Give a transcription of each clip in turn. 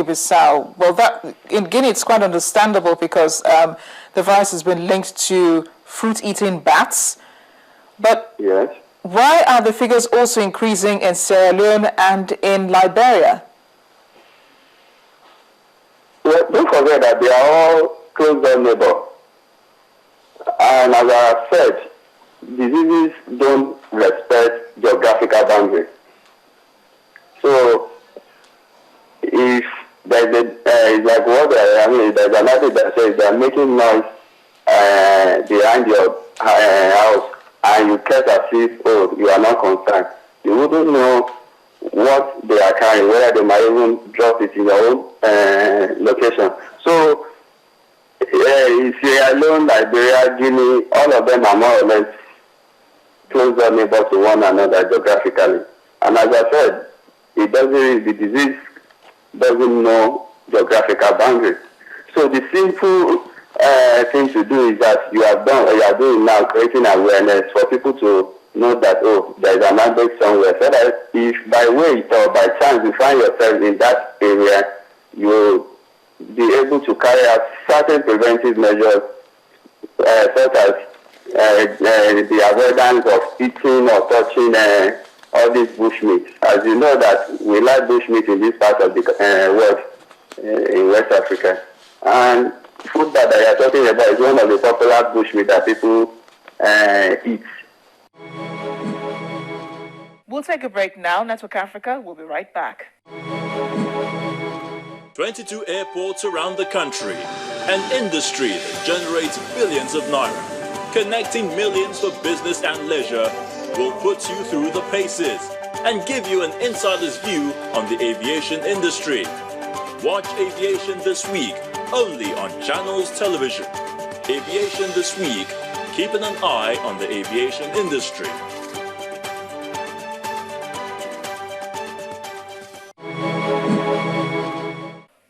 Guinea-Bissau. Well, in Guinea, it's quite understandable because the virus has been linked to fruit-eating bats. But yes, why are the figures also increasing in Sierra Leone and in Liberia? Well, don't forget that they are all close-door neighbors. And as I said, diseases don't respect geographical boundaries. So, if there's it's like what there's another that says they're making noise behind your house, and you care as if, oh, you are not concerned. You wouldn't know what they are carrying, whether they might even drop it in your own location. So, Sierra Leone, Liberia, Guinea, all of them are more or less closer neighbors to one another geographically. And as I said, the disease doesn't know geographical boundaries. So the simple thing to do is that you are doing now, creating awareness for people to know that, oh, there is an outbreak somewhere. So that if by weight or by chance you find yourself in that area, you will be able to carry out certain preventive measures, such as the avoidance of eating or touching all these bushmeat. As you know that we like bushmeat in this part of the world, in West Africa. And food that I am talking about is one of the popular bushmeat that people eat. We'll take a break now. Network Africa will be right back. 22 airports around the country, an industry that generates billions of naira, connecting millions for business and leisure, will put you through the paces and give you an insider's view on the aviation industry. Watch Aviation This Week only on Channels Television. Aviation This Week, keeping an eye on the aviation industry.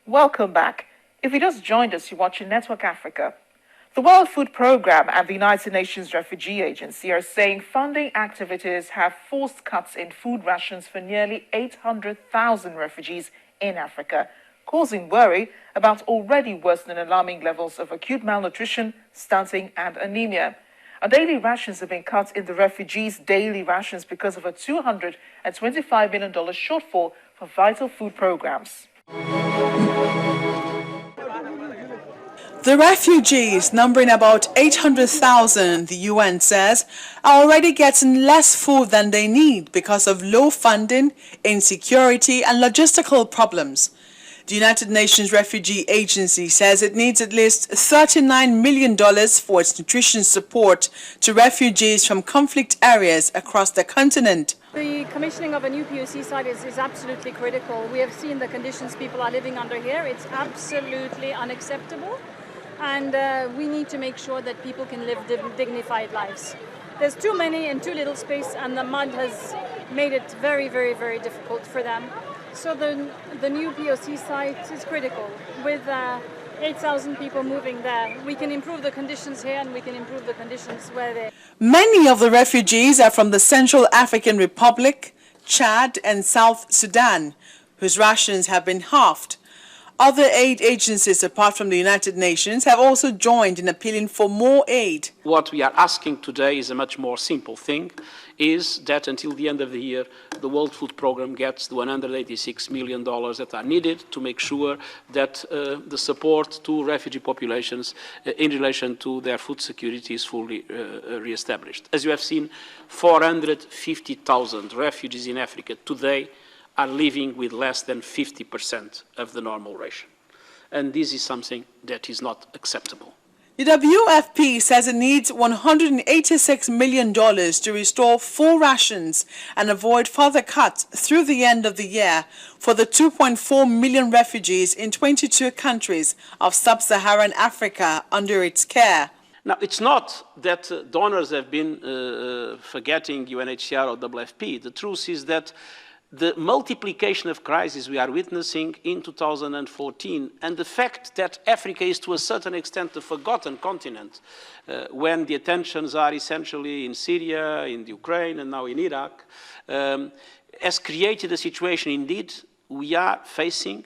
Welcome back. If you just joined us, you're watching Network Africa. The World Food Programme and the United Nations Refugee Agency are saying funding activities have forced cuts in food rations for nearly 800,000 refugees in Africa, causing worry about already worsening alarming levels of acute malnutrition, stunting and anemia. Daily rations have been cut in the refugees' daily rations because of a $225 million shortfall for vital food programs. The refugees, numbering about 800,000, the UN says, are already getting less food than they need because of low funding, insecurity and logistical problems. The United Nations Refugee Agency says it needs at least $39 million for its nutrition support to refugees from conflict areas across the continent. The commissioning of a new POC site is absolutely critical. We have seen the conditions people are living under here. It's absolutely unacceptable. And we need to make sure that people can live dignified lives. There's too many and too little space, and the mud has made it very, very, very difficult for them. So the new POC site is critical. With 8,000 people moving there, we can improve the conditions here and we can improve the conditions where they... Many of the refugees are from the Central African Republic, Chad and South Sudan, whose rations have been halved. Other aid agencies, apart from the United Nations, have also joined in appealing for more aid. What we are asking today is a much more simple thing, is that until the end of the year, the World Food Programme gets the $186 million that are needed to make sure that the support to refugee populations in relation to their food security is fully re-established. As you have seen, 450,000 refugees in Africa today are living with less than 50% of the normal ration. And this is something that is not acceptable. The WFP says it needs $186 million to restore full rations and avoid further cuts through the end of the year for the 2.4 million refugees in 22 countries of sub-Saharan Africa under its care. Now, it's not that donors have been forgetting UNHCR or WFP. The truth is that the multiplication of crises we are witnessing in 2014 and the fact that Africa is to a certain extent a forgotten continent when the attentions are essentially in Syria, in Ukraine and now in Iraq, has created a situation indeed we are facing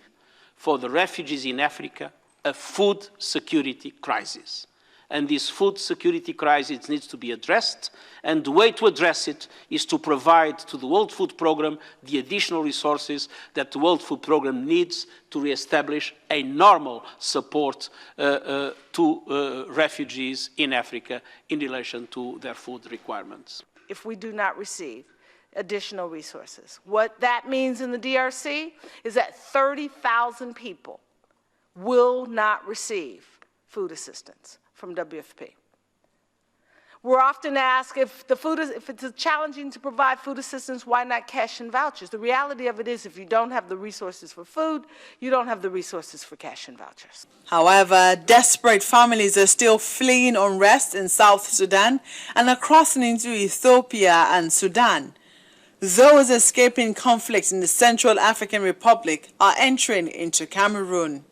for the refugees in Africa a food security crisis. And this food security crisis needs to be addressed, and the way to address it is to provide to the World Food Programme the additional resources that the World Food Programme needs to re-establish a normal support to refugees in Africa in relation to their food requirements. If we do not receive additional resources, what that means in the DRC is that 30,000 people will not receive food assistance from WFP. We're often asked if it's challenging to provide food assistance, why not cash and vouchers? The reality of it is if you don't have the resources for food, you don't have the resources for cash and vouchers. However, desperate families are still fleeing unrest in South Sudan and are crossing into Ethiopia and Sudan. Those escaping conflicts in the Central African Republic are entering into Cameroon.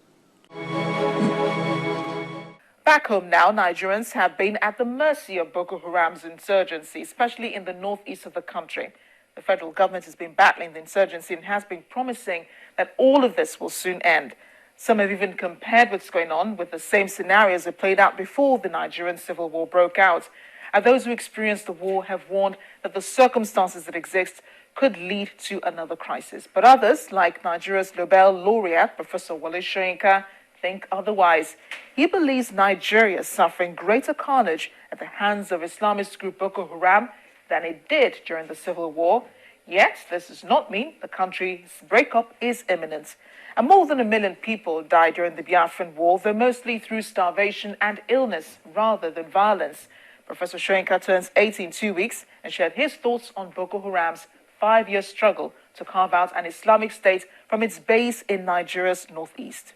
Back home now, Nigerians have been at the mercy of Boko Haram's insurgency, especially in the northeast of the country. The federal government has been battling the insurgency and has been promising that all of this will soon end. Some have even compared what's going on with the same scenarios that played out before the Nigerian civil war broke out. And those who experienced the war have warned that the circumstances that exist could lead to another crisis. But others, like Nigeria's Nobel Laureate, Professor Wole Soyinka, think otherwise. He believes Nigeria is suffering greater carnage at the hands of Islamist group Boko Haram than it did during the civil war. Yet, this does not mean the country's breakup is imminent. And more than 1 million people died during the Biafran War, though mostly through starvation and illness rather than violence. Professor Soyinka turns 80 in 2 weeks and shared his thoughts on Boko Haram's 5-year struggle to carve out an Islamic state from its base in Nigeria's northeast.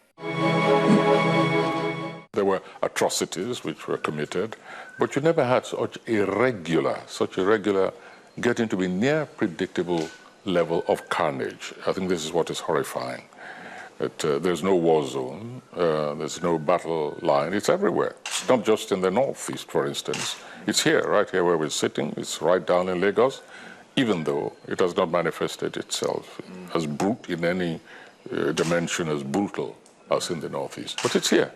There were atrocities which were committed, but you never had such a regular, getting to be near predictable level of carnage. I think this is what is horrifying. There's no war zone, there's no battle line, it's everywhere. It's not just in the northeast, for instance. It's here, right here where we're sitting, it's right down in Lagos, even though it has not manifested itself as brute in any dimension as brutal as in the northeast. But it's here.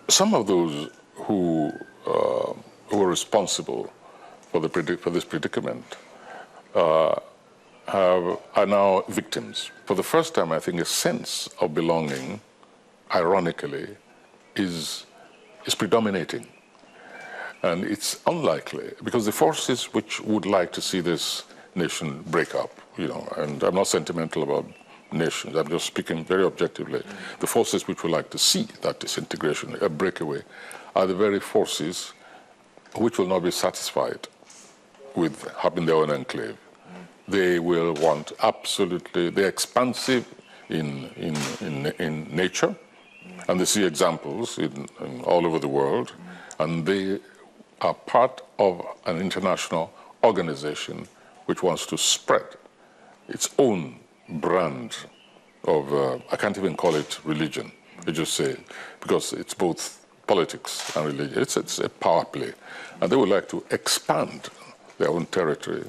Some of those who were responsible for this predicament are now victims. For the first time, I think a sense of belonging, ironically, is predominating. And it's unlikely, because the forces which would like to see this nation break up, and I'm not sentimental about nations, I'm just speaking very objectively, the forces which would like to see that disintegration, a breakaway, are the very forces which will not be satisfied with having their own enclave. They will want absolutely, they're expansive in nature, and they see examples in all over the world, and they are part of an international organization which wants to spread its own brand of, I can't even call it religion, I just say, because it's both politics and religion. It's a power play. And they would like to expand their own territory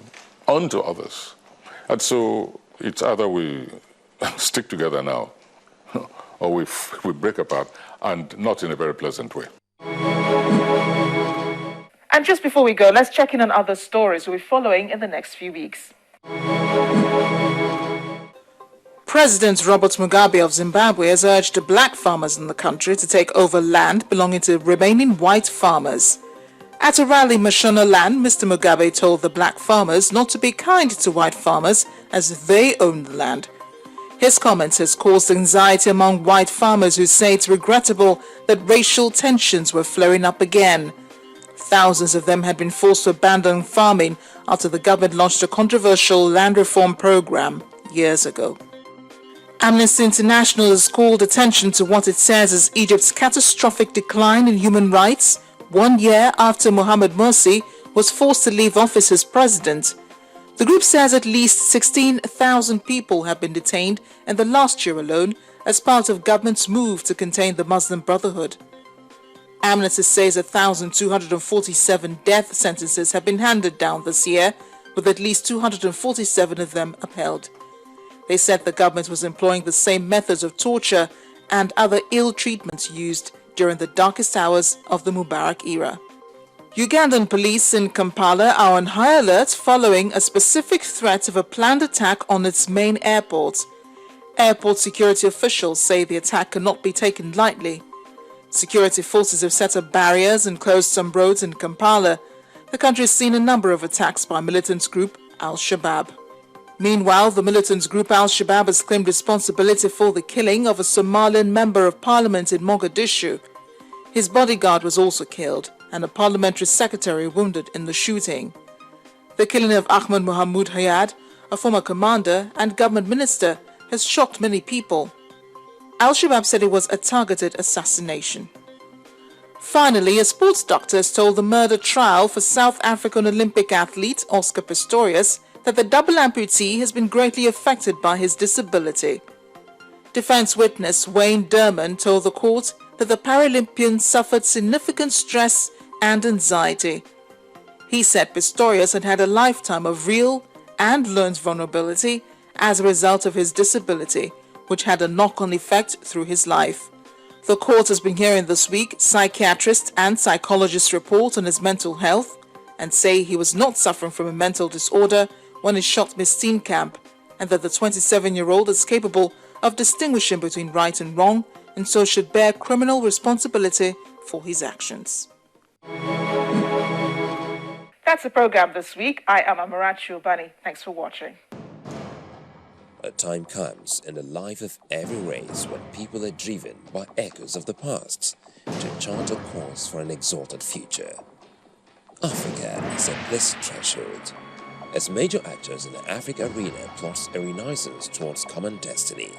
onto others. And so it's either we stick together now, or we break apart, and not in a very pleasant way. And just before we go, let's check in on other stories we'll be following in the next few weeks. President Robert Mugabe of Zimbabwe has urged the black farmers in the country to take over land belonging to remaining white farmers. At a rally in Mashonaland, Mr. Mugabe told the black farmers not to be kind to white farmers as they own the land. His comments has caused anxiety among white farmers who say it's regrettable that racial tensions were flaring up again. Thousands of them had been forced to abandon farming after the government launched a controversial land reform program years ago. Amnesty International has called attention to what it says is Egypt's catastrophic decline in human rights 1 year after Mohamed Morsi was forced to leave office as president. The group says at least 16,000 people have been detained in the last year alone as part of government's move to contain the Muslim Brotherhood. Amnesty says 1,247 death sentences have been handed down this year, with at least 247 of them upheld. They said the government was employing the same methods of torture and other ill treatments used during the darkest hours of the Mubarak era. Ugandan police in Kampala are on high alert following a specific threat of a planned attack on its main airport. Airport security officials say the attack cannot be taken lightly. Security forces have set up barriers and closed some roads in Kampala. The country has seen a number of attacks by militant group Al-Shabaab. Meanwhile, the militant group Al-Shabaab has claimed responsibility for the killing of a Somalian member of parliament in Mogadishu. His bodyguard was also killed, and a parliamentary secretary wounded in the shooting. The killing of Ahmed Mohamud Hayad, a former commander and government minister, has shocked many people. Al-Shabaab said it was a targeted assassination. Finally, a sports doctor has told the murder trial for South African Olympic athlete Oscar Pistorius that the double amputee has been greatly affected by his disability. Defense witness Wayne Derman told the court that the Paralympian suffered significant stress and anxiety. He said Pistorius had had a lifetime of real and learned vulnerability as a result of his disability, which had a knock-on effect through his life. The court has been hearing this week psychiatrists and psychologists report on his mental health and say he was not suffering from a mental disorder when he shot Ms. Steenkamp, and that the 27-year-old is capable of distinguishing between right and wrong and so should bear criminal responsibility for his actions. That's the program this week. I am Amarachi Obani. Thanks for watching. A time comes in the life of every race when people are driven by echoes of the past to chart a course for an exalted future. Africa is a blessed threshold. As major actors in the Africa arena plots a renaissance towards common destiny,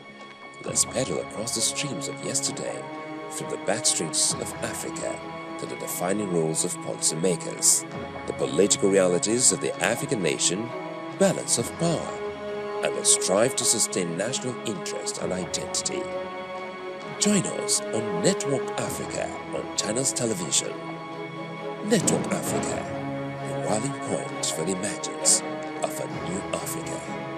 let's pedal across the streams of yesterday, from the backstreets of Africa to the defining roles of policymakers, the political realities of the African nation, balance of power, and the strive to sustain national interest and identity. Join us on Network Africa on Channels Television. Network Africa, the rallying point for the emergence of a new Africa.